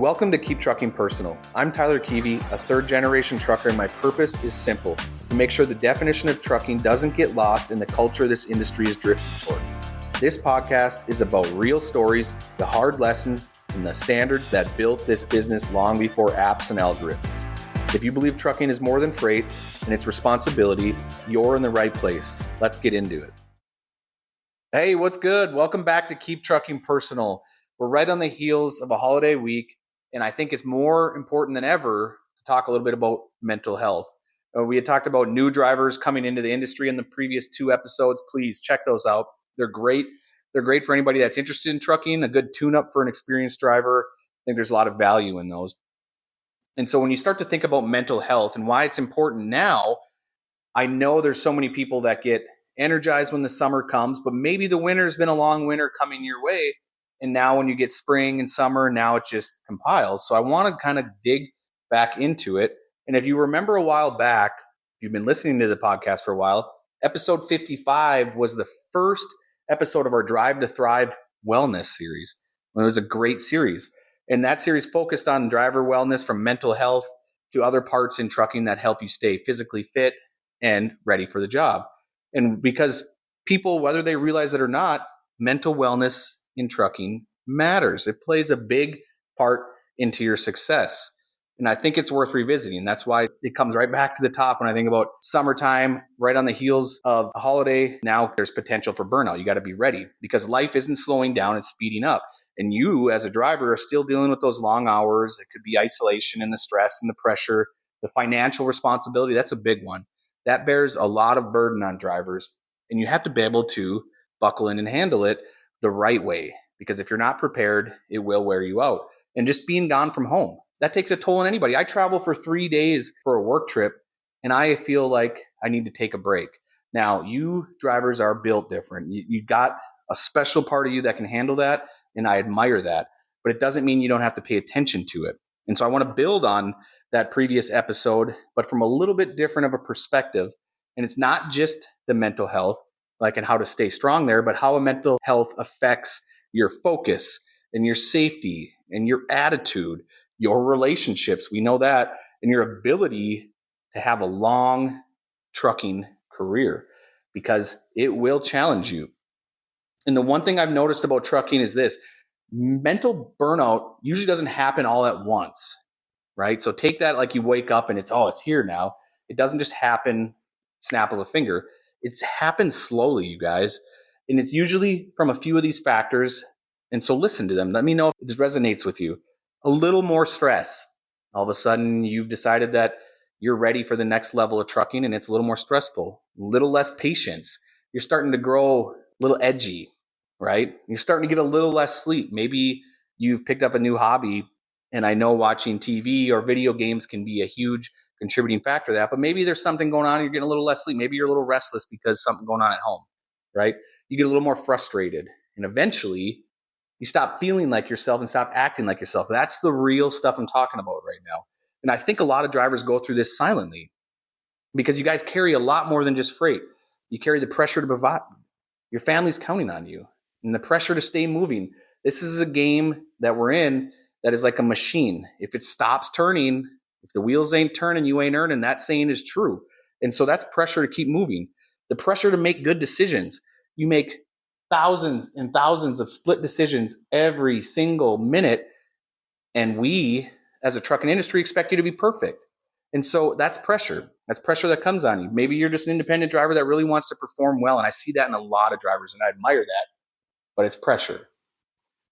Welcome to Keep Trucking Personal. I'm Tyler Kivi, a third-generation trucker, and my purpose is simple: to make sure the definition of trucking doesn't get lost in the culture this industry is drifting toward. This podcast is about real stories, the hard lessons, and the standards that built this business long before apps and algorithms. If you believe trucking is more than freight and its responsibility, you're in the right place. Let's get into it. Hey, what's good? Welcome back to Keep Trucking Personal. We're right on the heels of a holiday week, and I think it's more important than ever to talk a little bit about mental health. We had talked about new drivers coming into the industry in the previous 2 episodes. Please check those out. They're great. They're great for anybody that's interested in trucking, a good tune-up for an experienced driver. I think there's a lot of value in those. And so when you start to think about mental health and why it's important now, I know there's so many people that get energized when the summer comes, but maybe the winter's been a long winter coming your way. And now when you get spring and summer, now it just compiles. So I want to kind of dig back into it. And if you remember a while back, if you've been listening to the podcast for a while, episode 55 was the first episode of our Drive to Thrive wellness series. It was a great series. And that series focused on driver wellness, from mental health to other parts in trucking that help you stay physically fit and ready for the job. And because people, whether they realize it or not, mental wellness in trucking matters. It plays a big part into your success. And I think it's worth revisiting. That's why it comes right back to the top when I think about summertime, right on the heels of a holiday. Now there's potential for burnout. You got to be ready because life isn't slowing down, it's speeding up. And you as a driver are still dealing with those long hours. It could be isolation and the stress and the pressure, the financial responsibility. That's a big one. That bears a lot of burden on drivers. And you have to be able to buckle in and handle it the right way. Because if you're not prepared, it will wear you out. And just being gone from home, that takes a toll on anybody. I travel for 3 days for a work trip, and I feel like I need to take a break. Now, you drivers are built different. You got a special part of you that can handle that, and I admire that. But it doesn't mean you don't have to pay attention to it. And so I want to build on that previous episode, but from a little bit different of a perspective. And it's not just the mental health, like and how to stay strong there, but how a mental health affects your focus and your safety and your attitude, your relationships. We know that, and your ability to have a long trucking career, because it will challenge you. And the one thing I've noticed about trucking is this: mental burnout usually doesn't happen all at once, right? So take that like you wake up and it's here now. It doesn't just happen, snap of a finger. It's happened slowly, you guys. And it's usually from a few of these factors. And so listen to them. Let me know if this resonates with you. A little more stress. All of a sudden, you've decided that you're ready for the next level of trucking, and it's a little more stressful. A little less patience. You're starting to grow a little edgy, right? You're starting to get a little less sleep. Maybe you've picked up a new hobby, and I know watching TV or video games can be a huge contributing factor to that, but maybe there's something going on and you're getting a little less sleep. Maybe you're a little restless because something going on at home, right? You get a little more frustrated, and eventually you stop feeling like yourself and stop acting like yourself. That's the real stuff I'm talking about right now. And I think a lot of drivers go through this silently because you guys carry a lot more than just freight. You carry the pressure to provide. Your family's counting on you, and the pressure to stay moving. This is a game that we're in that is like a machine. If it stops turning, if the wheels ain't turning, you ain't earning. That saying is true. And so that's pressure to keep moving. The pressure to make good decisions. You make thousands and thousands of split decisions every single minute. And we, as a trucking industry, expect you to be perfect. And so that's pressure. That's pressure that comes on you. Maybe you're just an independent driver that really wants to perform well. And I see that in a lot of drivers, and I admire that. But it's pressure.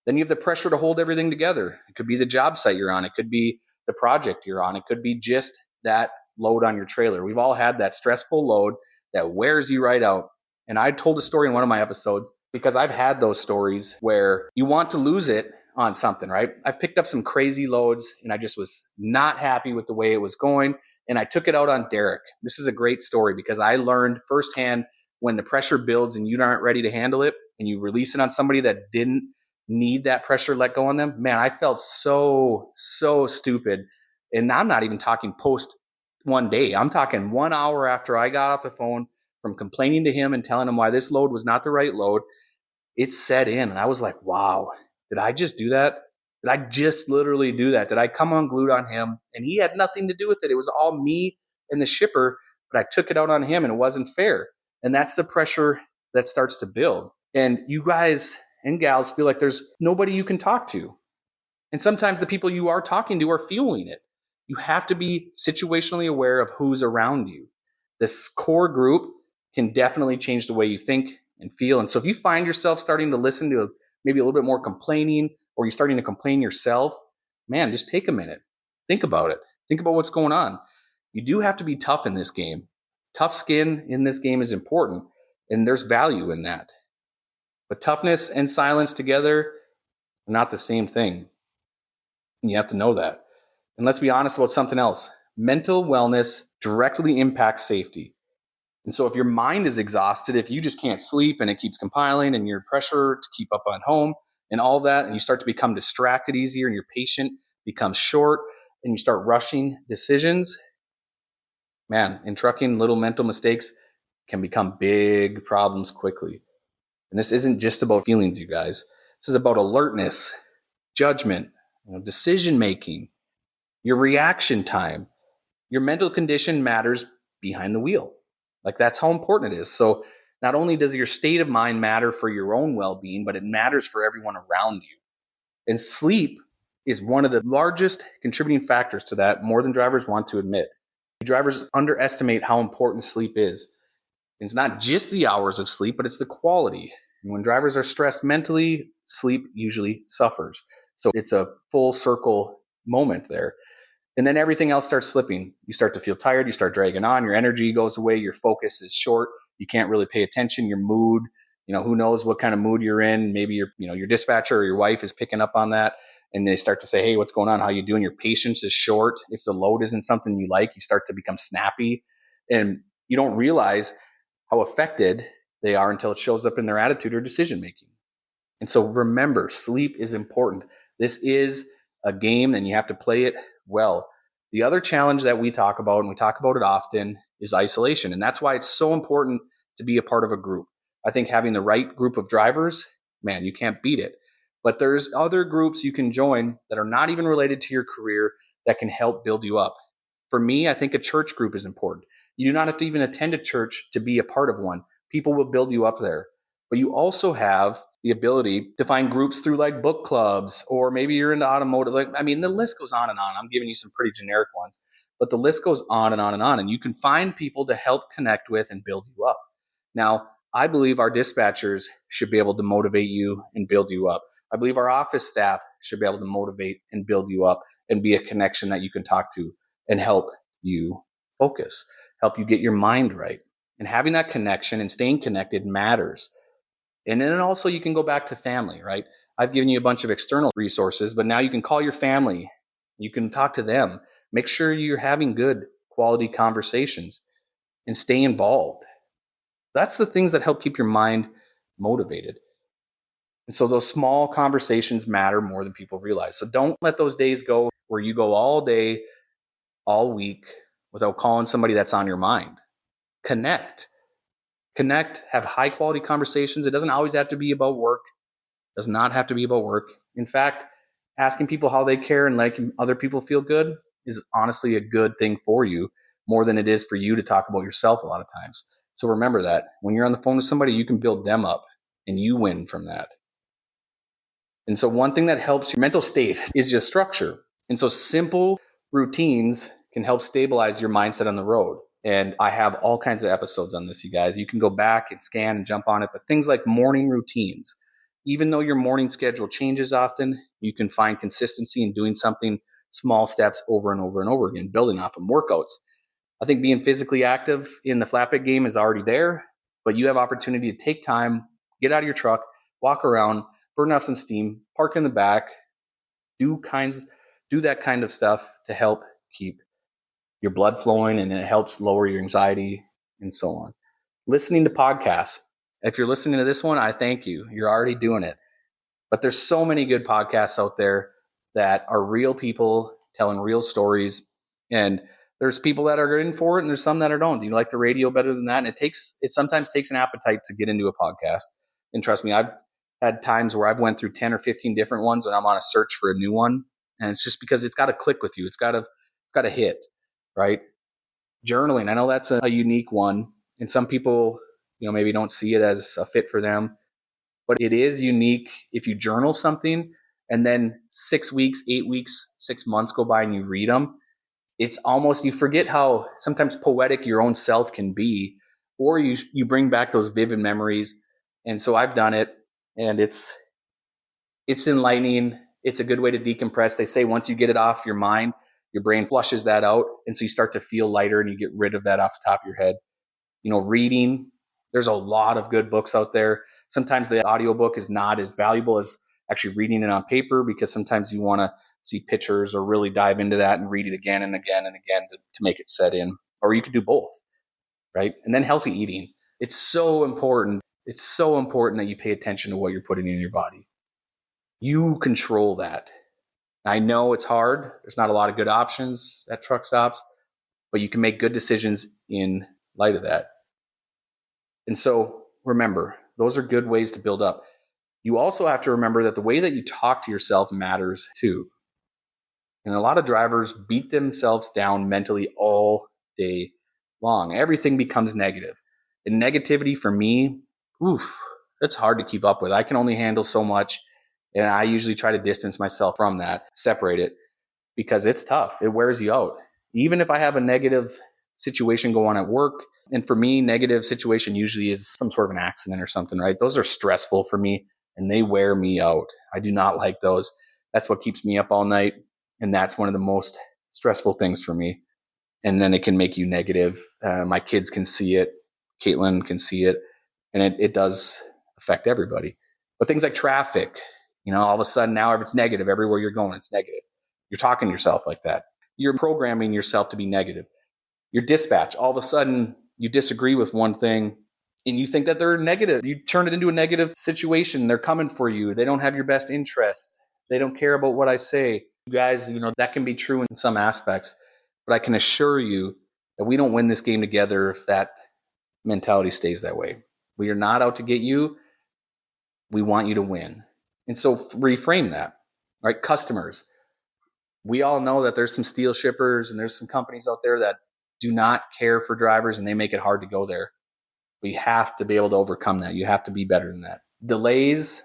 Then you have the pressure to hold everything together. It could be the job site you're on. It could be the project you're on. It could be just that load on your trailer. We've all had that stressful load that wears you right out. And I told a story in one of my episodes because I've had those stories where you want to lose it on something, right? I've picked up some crazy loads and I just was not happy with the way it was going. And I took it out on Derek. This is a great story because I learned firsthand when the pressure builds and you aren't ready to handle it and you release it on somebody that didn't need that pressure let go on them. Man, I felt so stupid. And I'm not even talking post one day. I'm talking 1 hour after I got off the phone from complaining to him and telling him why this load was not the right load. It set in. And I was like, wow, did I just do that? Did I just literally do that? Did I come unglued on him and he had nothing to do with it? It was all me and the shipper, but I took it out on him and it wasn't fair. And that's the pressure that starts to build. And you guys and gals feel like there's nobody you can talk to. And sometimes the people you are talking to are fueling it. You have to be situationally aware of who's around you. This core group can definitely change the way you think and feel. And so if you find yourself starting to listen to maybe a little bit more complaining, or you're starting to complain yourself, man, just take a minute. Think about it. Think about what's going on. You do have to be tough in this game. Tough skin in this game is important, and there's value in that. But toughness and silence together are not the same thing. And you have to know that. And let's be honest about something else. Mental wellness directly impacts safety. And so if your mind is exhausted, if you just can't sleep and it keeps compiling and your pressure to keep up on home and all that, and you start to become distracted easier and your patient becomes short and you start rushing decisions, man, in trucking, little mental mistakes can become big problems quickly. And this isn't just about feelings, you guys. This is about alertness, judgment, decision-making, your reaction time. Your mental condition matters behind the wheel. Like, that's how important it is. So not only does your state of mind matter for your own well-being, but it matters for everyone around you. And sleep is one of the largest contributing factors to that, more than drivers want to admit. Drivers underestimate how important sleep is. It's not just the hours of sleep, but it's the quality. And when drivers are stressed mentally, sleep usually suffers. So it's a full circle moment there. And then everything else starts slipping. You start to feel tired. You start dragging on. Your energy goes away. Your focus is short. You can't really pay attention. Your mood, who knows what kind of mood you're in. Maybe your dispatcher or your wife is picking up on that. And they start to say, hey, what's going on? How you doing? Your patience is short. If the load isn't something you like, you start to become snappy. And you don't realize how affected they are until it shows up in their attitude or decision making. And so remember, sleep is important. This is a game and you have to play it well. The other challenge that we talk about, and we talk about it often, is isolation. And that's why it's so important to be a part of a group. I think having the right group of drivers, man, you can't beat it. But there's other groups you can join that are not even related to your career that can help build you up. For me, I think a church group is important. You do not have to even attend a church to be a part of one. People will build you up there. But you also have the ability to find groups through like book clubs, or maybe you're into automotive. The list goes on and on. I'm giving you some pretty generic ones, but the list goes on and on and on. And you can find people to help connect with and build you up. Now, I believe our dispatchers should be able to motivate you and build you up. I believe our office staff should be able to motivate and build you up and be a connection that you can talk to and help you focus, help you get your mind right. And having that connection and staying connected matters. And then also you can go back to family, right? I've given you a bunch of external resources, but now you can call your family. You can talk to them. Make sure you're having good quality conversations and stay involved. That's the things that help keep your mind motivated. And so those small conversations matter more than people realize. So don't let those days go where you go all day, all week without calling somebody that's on your mind. Connect, have high quality conversations. It doesn't always have to be about work. It does not have to be about work. In fact, asking people how they care and letting other people feel good is honestly a good thing for you, more than it is for you to talk about yourself a lot of times. So remember that when you're on the phone with somebody, you can build them up and you win from that. And so one thing that helps your mental state is just structure. And so simple routines can help stabilize your mindset on the road. And I have all kinds of episodes on this, you guys. You can go back and scan and jump on it. But things like morning routines, even though your morning schedule changes often, you can find consistency in doing something, small steps over and over and over again, building off of workouts. I think being physically active in the flatbed game is already there, but you have opportunity to take time, get out of your truck, walk around, burn off some steam, park in the back, do that kind of stuff to help keep your blood flowing, and it helps lower your anxiety and so on. Listening to podcasts. If you're listening to this one, I thank you. You're already doing it. But there's so many good podcasts out there that are real people telling real stories. And there's people that are in for it and there's some that don't. You like the radio better than that? And it sometimes takes an appetite to get into a podcast. And trust me, I've had times where I've went through 10 or 15 different ones when I'm on a search for a new one. And it's just because it's got to click with you. It's got to hit, right? Journaling. I know that's a unique one. And some people, maybe don't see it as a fit for them, but it is unique if you journal something and then 6 weeks, 8 weeks, 6 months go by and you read them. It's almost, you forget how sometimes poetic your own self can be, or you bring back those vivid memories. And so I've done it, and it's enlightening. It's a good way to decompress. They say once you get it off your mind, your brain flushes that out. And so you start to feel lighter and you get rid of that off the top of your head. Reading, there's a lot of good books out there. Sometimes the audiobook is not as valuable as actually reading it on paper, because sometimes you want to see pictures or really dive into that and read it again and again and again to make it set in. Or you could do both, right? And then healthy eating. It's so important. It's so important that you pay attention to what you're putting in your body. You control that. I know it's hard. There's not a lot of good options at truck stops, but you can make good decisions in light of that. And so remember, those are good ways to build up. You also have to remember that the way that you talk to yourself matters too. And a lot of drivers beat themselves down mentally all day long. Everything becomes negative. And negativity for me, it's hard to keep up with. I can only handle so much. And I usually try to distance myself from that, separate it, because it's tough. It wears you out. Even if I have a negative situation go on at work, and for me, negative situation usually is some sort of an accident or something, right? Those are stressful for me and they wear me out. I do not like those. That's what keeps me up all night. And that's one of the most stressful things for me. And then it can make you negative. My kids can see it. Caitlin can see it. And it does affect everybody. But things like traffic, all of a sudden now if it's negative, everywhere you're going, it's negative. You're talking to yourself like that. You're programming yourself to be negative. Your dispatch, all of a sudden you disagree with one thing and you think that they're negative. You turn it into a negative situation. They're coming for you. They don't have your best interest. They don't care about what I say. You guys, that can be true in some aspects, but I can assure you that we don't win this game together if that mentality stays that way. We are not out to get you. We want you to win. And so reframe that, right? Customers. We all know that there's some steel shippers and there's some companies out there that do not care for drivers and they make it hard to go there. We have to be able to overcome that. You have to be better than that. Delays,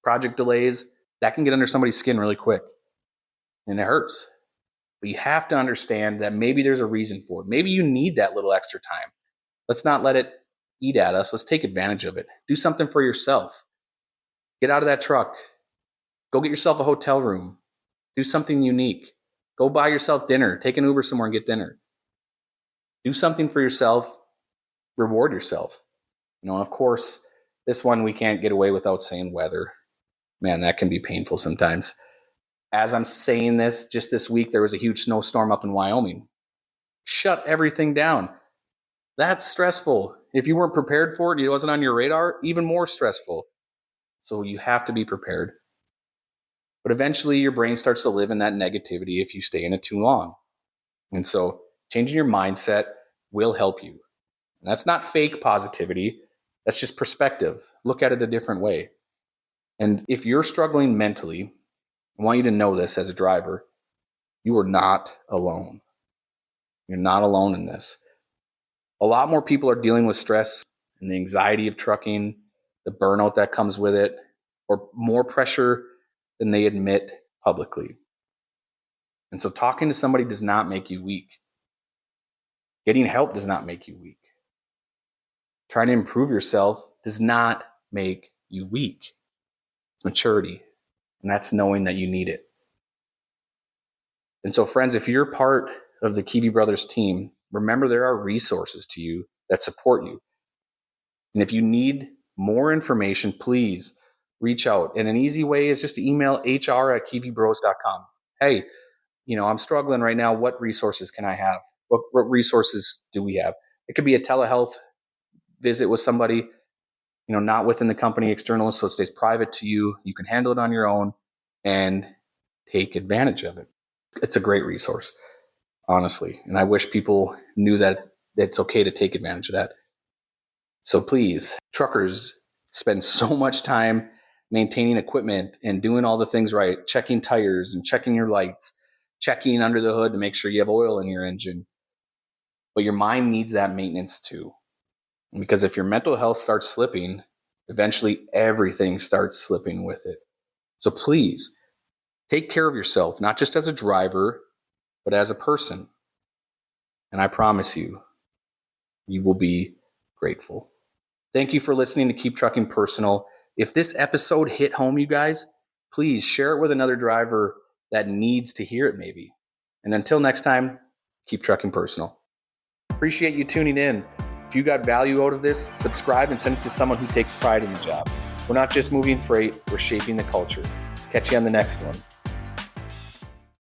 project delays, that can get under somebody's skin really quick and it hurts. But you have to understand that maybe there's a reason for it. Maybe you need that little extra time. Let's not let it eat at us. Let's take advantage of it. Do something for yourself. Get out of that truck. Go get yourself a hotel room. Do something unique. Go buy yourself dinner. Take an Uber somewhere and get dinner. Do something for yourself. Reward yourself. Of course, this one we can't get away without saying weather. Man, that can be painful sometimes. As I'm saying this, just this week, there was a huge snowstorm up in Wyoming. Shut everything down. That's stressful. If you weren't prepared for it, it wasn't on your radar, even more stressful. So you have to be prepared. But eventually your brain starts to live in that negativity if you stay in it too long. And so changing your mindset will help you. And that's not fake positivity. That's just perspective. Look at it a different way. And if you're struggling mentally, I want you to know this as a driver, you are not alone. You're not alone in this. A lot more people are dealing with stress and the anxiety of trucking, the burnout that comes with it, or more pressure than they admit publicly. And so talking to somebody does not make you weak. Getting help does not make you weak. Trying to improve yourself does not make you weak. It's maturity. And that's knowing that you need it. And so friends, if you're part of the Kivi Brothers team, remember there are resources to you that support you. And if you need more information, please reach out. And an easy way is just to email hr@kivibros.com. Hey, I'm struggling right now. What resources can I have? What resources do we have? It could be a telehealth visit with somebody, not within the company, external, so it stays private to you. You can handle it on your own and take advantage of it. It's a great resource, honestly. And I wish people knew that it's okay to take advantage of that. So please, truckers spend so much time maintaining equipment and doing all the things right, checking tires and checking your lights, checking under the hood to make sure you have oil in your engine. But your mind needs that maintenance too. Because if your mental health starts slipping, eventually everything starts slipping with it. So please take care of yourself, not just as a driver, but as a person. And I promise you, you will be grateful. Thank you for listening to Keep Trucking Personal. If this episode hit home, you guys, please share it with another driver that needs to hear it maybe. And until next time, keep trucking personal. Appreciate you tuning in. If you got value out of this, subscribe and send it to someone who takes pride in the job. We're not just moving freight, we're shaping the culture. Catch you on the next one.